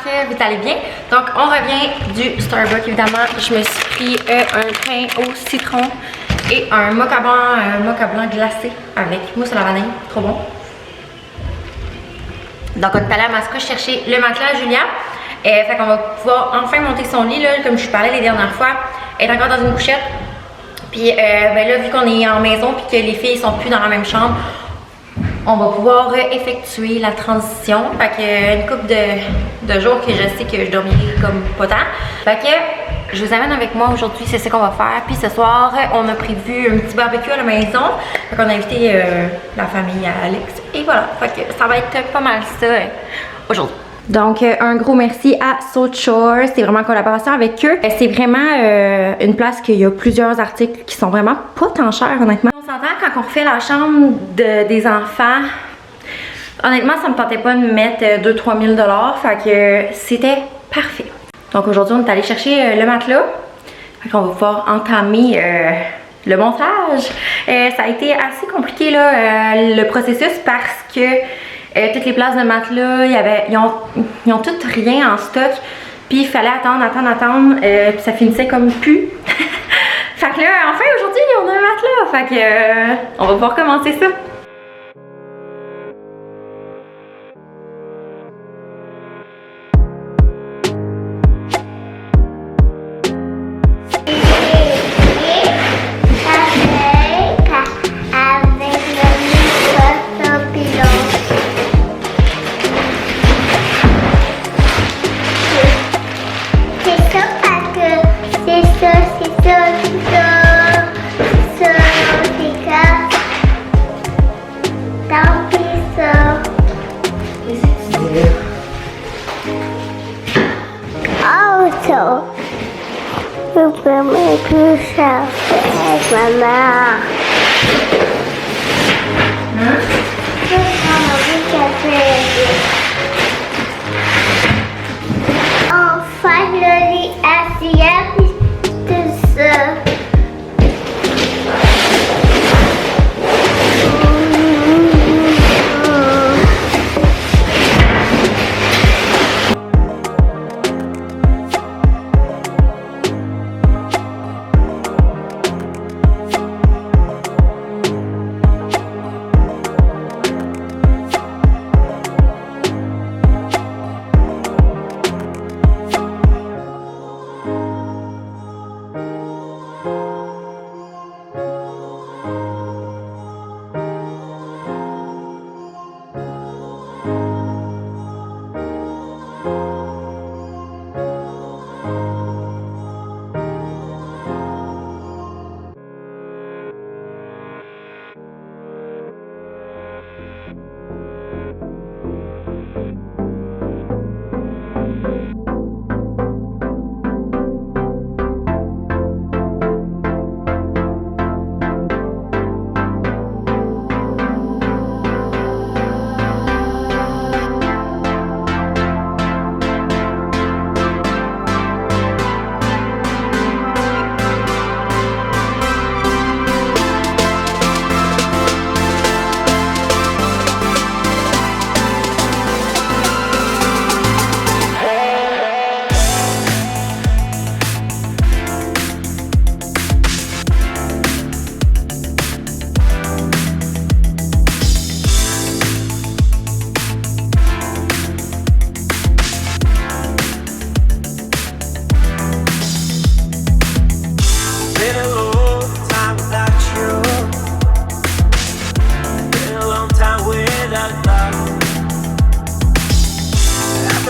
que vous allez bien. Donc on revient du Starbucks évidemment. Je me suis pris un pain au citron et un mocha blanc glacé avec mousse à la vanille. Trop bon. Donc on est allé à Mascouche chercher le matelas à Julia. Fait qu'on va pouvoir enfin monter son lit là, comme je parlais les dernières fois. Elle est encore dans une couchette. Puis ben là, vu qu'on est en maison et que les filles sont plus dans la même chambre, on va pouvoir effectuer la transition. Fait que une couple de jours que je sais que je dormirai comme pas tant. Fait que je vous amène avec moi aujourd'hui, c'est ce qu'on va faire. Puis ce soir, on a prévu un petit barbecue à la maison. Fait qu'on a invité la famille à Alex. Et voilà, fait que ça va être pas mal ça aujourd'hui. Donc, un gros merci à Salt Shore. C'est vraiment en collaboration avec eux. C'est vraiment une place qu'il y a plusieurs articles qui sont vraiment pas tant chers, honnêtement. On s'entend quand on refait la chambre des enfants. Honnêtement, ça me tentait pas de mettre 2-3 000 $. Fait que c'était parfait. Donc, aujourd'hui, on est allé chercher le matelas. Fait qu'on va pouvoir entamer le montage. Ça a été assez compliqué, là, le processus parce que toutes les places de matelas, ils ont toutes rien en stock. Puis il fallait attendre, puis ça finissait comme plus. Fait que là, enfin aujourd'hui, on a un matelas. Fait que on va pouvoir commencer ça. Je peux me ça avec maman. Je vais prendre un café. Enfin, le lit assis, tout ça.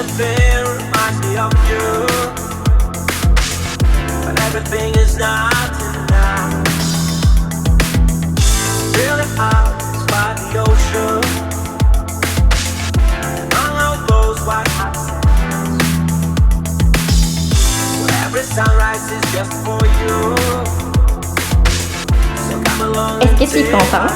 Everything reminds me of you, but everything is not enough. Feeling out by the ocean, among all those white hot sands, where every sunrise is just for you. So come along. Est-ce que tu es content?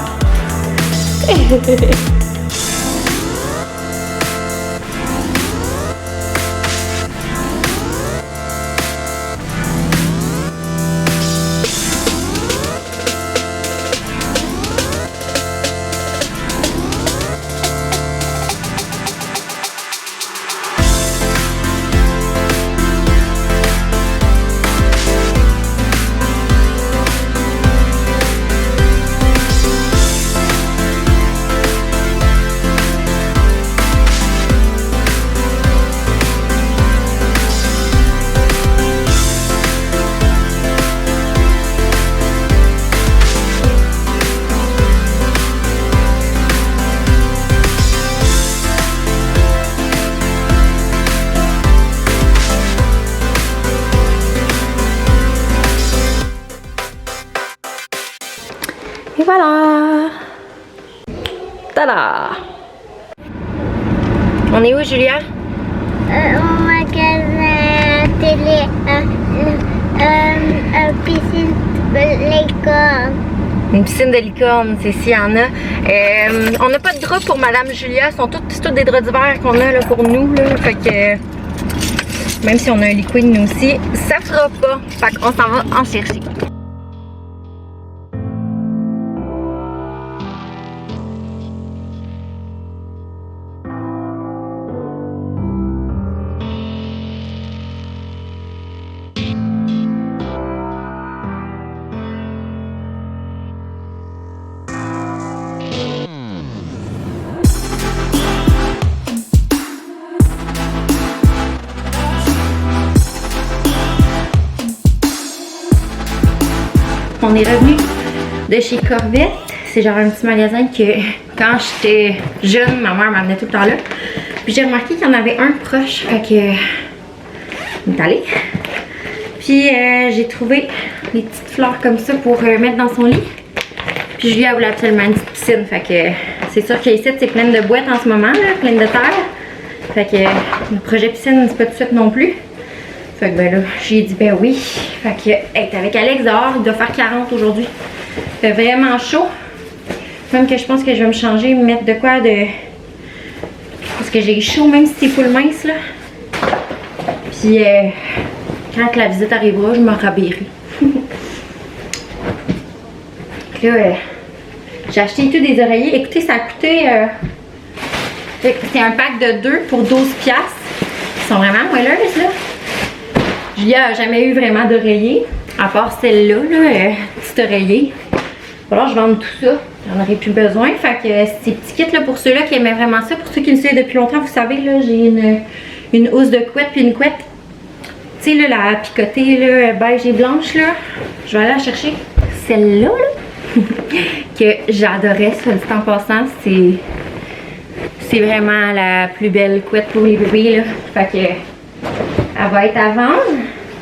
Tada! On est où, Julia? Au magasin télé, piscine de licorne. Une piscine de licorne, c'est s'il y en a. On n'a pas de draps pour Madame Julia. C'est toutes des draps d'hiver qu'on a là, pour nous. Là. Fait que même si on a un liquide nous aussi, ça fera pas. Fait qu'on s'en va en chercher. On est revenu de chez Corvette. C'est genre un petit magasin que quand j'étais jeune, ma mère m'amenait tout le temps là. Puis j'ai remarqué qu'il y en avait un proche. Fait que on est allé. Puis j'ai trouvé des petites fleurs comme ça pour mettre dans son lit. Puis Julia voulait absolument une petite piscine. Fait que c'est sûr qu'ici c'est plein de boîtes en ce moment, là, plein de terre. Fait que le projet piscine, c'est pas tout de suite non plus. Fait que ben là, j'ai dit ben oui. Fait que être avec Alex dehors, il doit faire 40 aujourd'hui. Il fait vraiment chaud. Même que je pense que je vais me changer, me mettre de quoi de... Parce que j'ai chaud même si c'est full mince là. Puis quand la visite arrivera, je me rhabillerai. Là, j'ai acheté tout des oreillers. Écoutez, ça a coûté... c'est un pack de 2 pour 12$. Ils sont vraiment moelleuses là. Julia n'a jamais eu vraiment d'oreiller, à part celle-là, petit oreiller. Alors je vends tout ça, j'en aurais plus besoin. Fait que ces petits kits là, pour ceux-là qui aimaient vraiment ça, pour ceux qui me suivent depuis longtemps, vous savez, là, j'ai une housse de couette puis une couette. Tu sais, là, la picotée là, beige et blanche, là. Je vais aller la chercher. Celle-là, là, que j'adorais, soit dit en passant, c'est vraiment la plus belle couette pour les bébés, là. Fait que elle va être à vendre.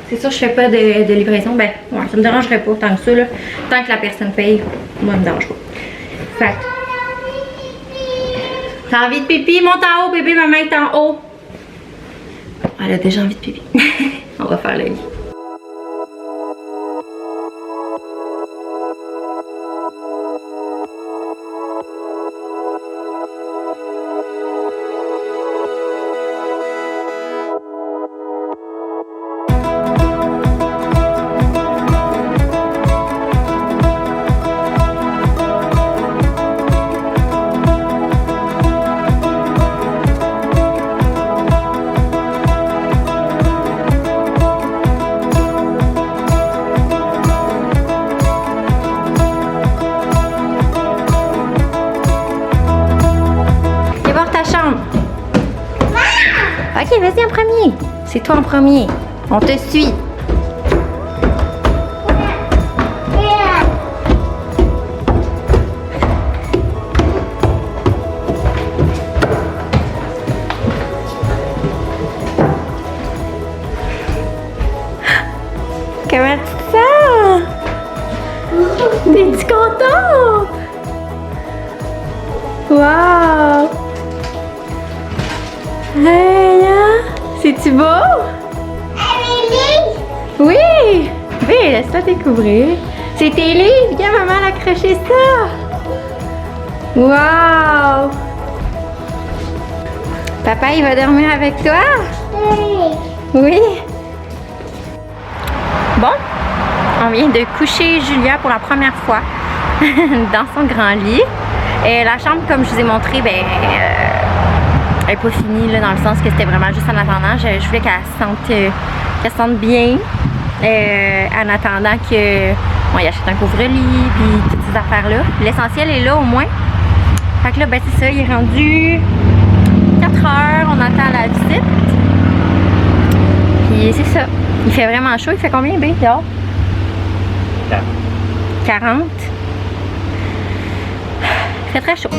C'est sûr, je fais pas de livraison. Ben, ouais, ça me dérangerait pas tant que ça, là. Tant que la personne paye, moi, ça me dérange pas. Fait que... T'as envie de pipi? Monte en haut, bébé, maman est en haut. Elle a déjà envie de pipi. On va faire le lit. Ok, vas-y en premier. C'est toi en premier. On te suit. Comment tu te sens? T'es-tu contente? Wow! Hey, hein? C'est-tu beau? Oui! Oui, laisse-toi découvrir. C'est tes livres! Viens, maman, accrocher ça! Wow! Papa, il va dormir avec toi? Oui! Bon, on vient de coucher Julia pour la première fois dans son grand lit. Et la chambre, comme je vous ai montré, ben... elle n'est pas finie là, dans le sens que c'était vraiment juste en attendant. Je voulais qu'elle se sente bien en attendant qu'on y achète un couvre-lit puis toutes ces affaires-là. L'essentiel est là au moins. Fait que là, ben c'est ça, il est rendu 4 heures, on attend la visite. Puis c'est ça. Il fait vraiment chaud. Il fait combien, B, dehors? 40. Il fait très chaud.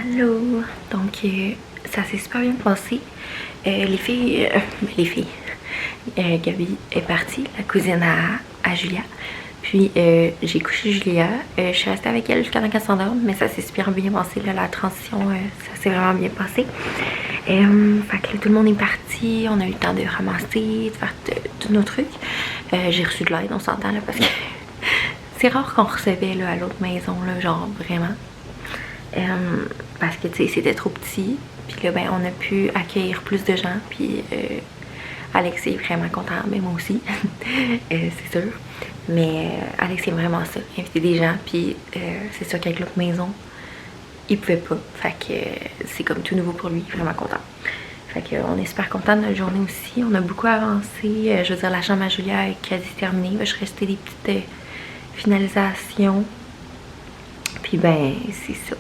Allô! Donc, ça s'est super bien passé. Les filles, Gabi est partie, la cousine à Julia. Puis, j'ai couché Julia. Je suis restée avec elle jusqu'à temps qu'elle s'endorme, mais ça s'est super bien passé. Là, la transition, ça s'est vraiment bien passé. Fait que là, tout le monde est parti. On a eu le temps de ramasser, de faire tous nos trucs. J'ai reçu de l'aide, on s'entend là, parce que c'est rare qu'on recevait là, à l'autre maison, là, genre vraiment. Parce que tu sais, c'était trop petit. Puis là, ben, on a pu accueillir plus de gens. Puis Alex est vraiment content, mais moi aussi, c'est sûr. Mais Alex est vraiment ça, inviter des gens. Puis c'est sûr qu'avec l'autre maison, il pouvait pas. Fait que c'est comme tout nouveau pour lui, vraiment content. Fait que on est super content de notre journée aussi. On a beaucoup avancé. Je veux dire, la chambre à Julia est quasi terminée. Je restais des petites finalisations. Puis ben, c'est ça.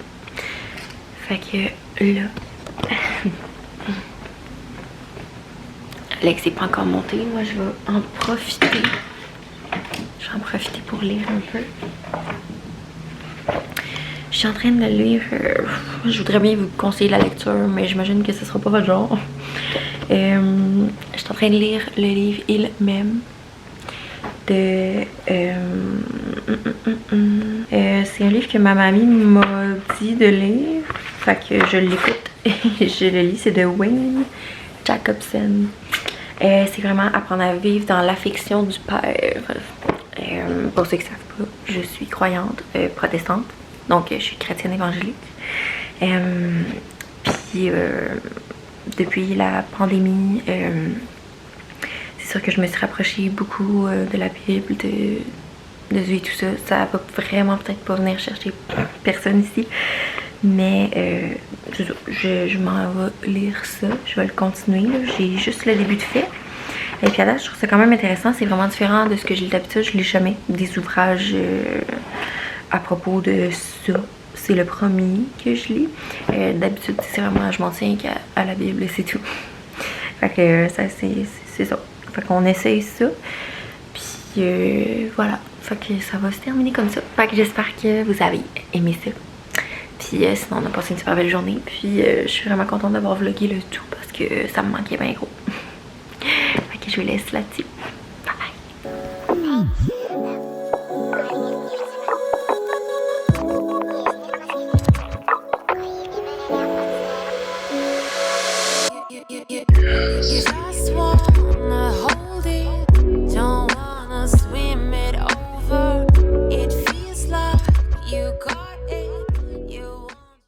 Fait que là, Alex n'est pas encore monté. Moi, je vais en profiter. Je vais en profiter pour lire un peu. Je suis en train de lire. Je voudrais bien vous conseiller la lecture, mais j'imagine que ce sera pas votre genre. Je suis en train de lire le livre Il m'aime de. C'est un livre que ma mamie m'a dit de lire. Fait que je l'écoute et je le lis. C'est de Wayne Jacobson. C'est vraiment apprendre à vivre dans l'affection du Père. Pour ceux qui ne savent pas, je suis croyante protestante. Donc, je suis chrétienne évangélique. Puis, depuis la pandémie, c'est sûr que je me suis rapprochée beaucoup de la Bible, de Dieu et tout ça. Ça va vraiment peut-être pas venir chercher personne ici. Mais je m'en vais lire ça. Je vais le continuer. J'ai juste le début de fait. Et puis à date, je trouve ça quand même intéressant. C'est vraiment différent de ce que j'ai d'habitude. Je lis jamais des ouvrages à propos de ça. C'est le premier que je lis. D'habitude, c'est vraiment, je m'en tiens à la Bible et c'est tout. Fait que ça, c'est ça. Fait qu'on essaye ça. Puis voilà. Fait que ça va se terminer comme ça. Fait que j'espère que vous avez aimé ça. Puis sinon, on a passé une super belle journée. Puis je suis vraiment contente d'avoir vlogué le tout parce que ça me manquait bien gros. Fait que je vous laisse là-dessus. Bye bye.